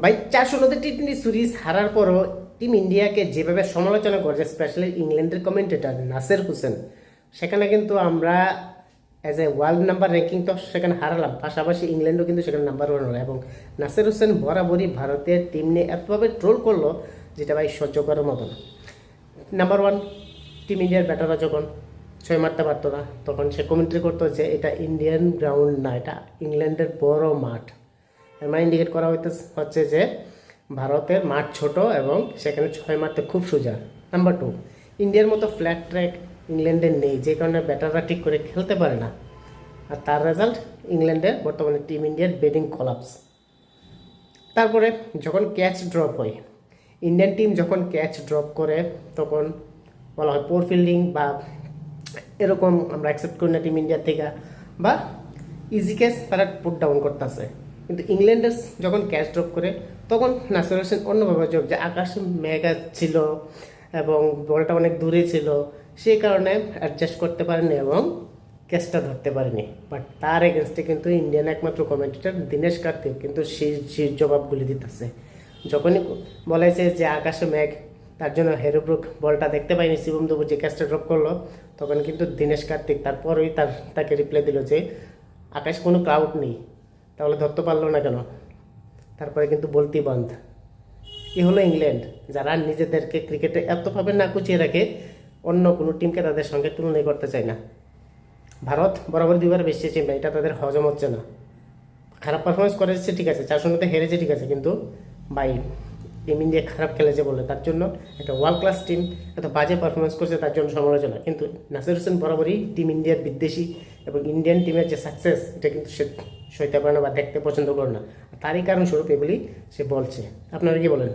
ভাই 400 T20 series হারার পরও টিম ইন্ডিয়াকে যেভাবে সমালোচনা করছে স্পেশালি ইংল্যান্ডের কমেন্টেটর নাসির হোসেন, সেখানে কিন্তু আমরা as a world number ranking তো সেখানে হারালাম, পাশাপাশি ইংল্যান্ডও কিন্তু সেখানে নাম্বার 1 হলো। এবং নাসির হোসেন বরাবরই ভারতের টিম নিয়ে এতভাবে ট্রোল করলো যেটা ভাই সহ্য করার মতো না। নাম্বার 1, টিম ইন্ডিয়ার ব্যাটাররা যখন 6 মারতে পারতো না তখন সে কমেন্ট্রি করতো যে এটা ইন্ডিয়ান গ্রাউন্ড না, এটা ইংল্যান্ডের বড় মাঠ। এর মানে ইন্ডিকেট করা হচ্ছে যে ভারতের মাঠ ছোট এবং সেখানে 6 মারতে খুব সোজা। নাম্বার 2, ইন্ডিয়ার মতো ফ্ল্যাট ট্র্যাক ইংল্যান্ডের নেই, যে কারণে ব্যাটাররা ঠিক করে খেলতে পারে না। আর তার রেজাল্ট ইংল্যান্ডের বর্তমানে টিম ইন্ডিয়ার ব্যাটিং কলাপস। তারপরে যখন ক্যাচ ড্রপ হয়, ইন্ডিয়ান টিম যখন ক্যাচ ড্রপ করে তখন বলা হয় পোর ফিল্ডিং বা এরকম আমরা অ্যাকসেপ্ট করি না টিম ইন্ডিয়ার থেকে, বা ইজি ক্যাচ তারা পুট ডাউন করতেছে। কিন্তু ইংল্যান্ডার্স যখন ক্যাচ ড্রপ করে তখন নাসির হোসেন অন্যভাবে যোগ যে আকাশে মেঘ ছিল এবং বলটা অনেক দূরে ছিল, সেই কারণে অ্যাডজাস্ট করতে পারেনি এবং ক্যাচটা ধরতে পারেনি। বাট তার এগেনস্টে কিন্তু ইন্ডিয়ান একমাত্র কমেন্টেটর দীনেশ কার্তিক কিন্তু সেই জবাবগুলি দিতেছে। যখনই বলেছে যে আকাশে মেঘ, তার জন্য হেরোব্রুক বলটা দেখতে পাইনি, শিবম দুবু যে ক্যাচটা ড্রপ করলো, তখন কিন্তু দীনেশ কার্তিক তারপরেই তাকে রিপ্লাই দিল যে আকাশ কোনো ক্লাউড নেই, তাহলে ধরতে পারলো না কেন। তারপরে কিন্তু বলতেই বন্ধ। এ হলো ইংল্যান্ড, যারা নিজেদেরকে ক্রিকেটে এতভাবে না কুচিয়ে রাখে অন্য কোনো টিমকে তাদের সঙ্গে তুলনা করতে চায় না। ভারত বরাবর 2বার বেশি চ্যাম্পিয়ন, এটা তাদের হজম হচ্ছে না। খারাপ পারফরমেন্স করেছে ঠিক আছে, 400 হেরেছে ঠিক আছে, কিন্তু বাই টিম ইন্ডিয়া খারাপ খেলেছে বলে তার জন্য একটা ওয়ার্ল্ড ক্লাস টিম এত বাজে পারফরমেন্স করছে তার জন্য সমালোচনা। কিন্তু নাসির হোসেন বরাবরই টিম ইন্ডিয়ার বিদ্বেষী এবং ইন্ডিয়ান টিমের যে সাকসেস এটা কিন্তু সে সইতে পারে না বা দেখতে পছন্দ করে না, তারই কারণস্বরূপ এগুলি সে বলছে। আপনারা কি বলেন?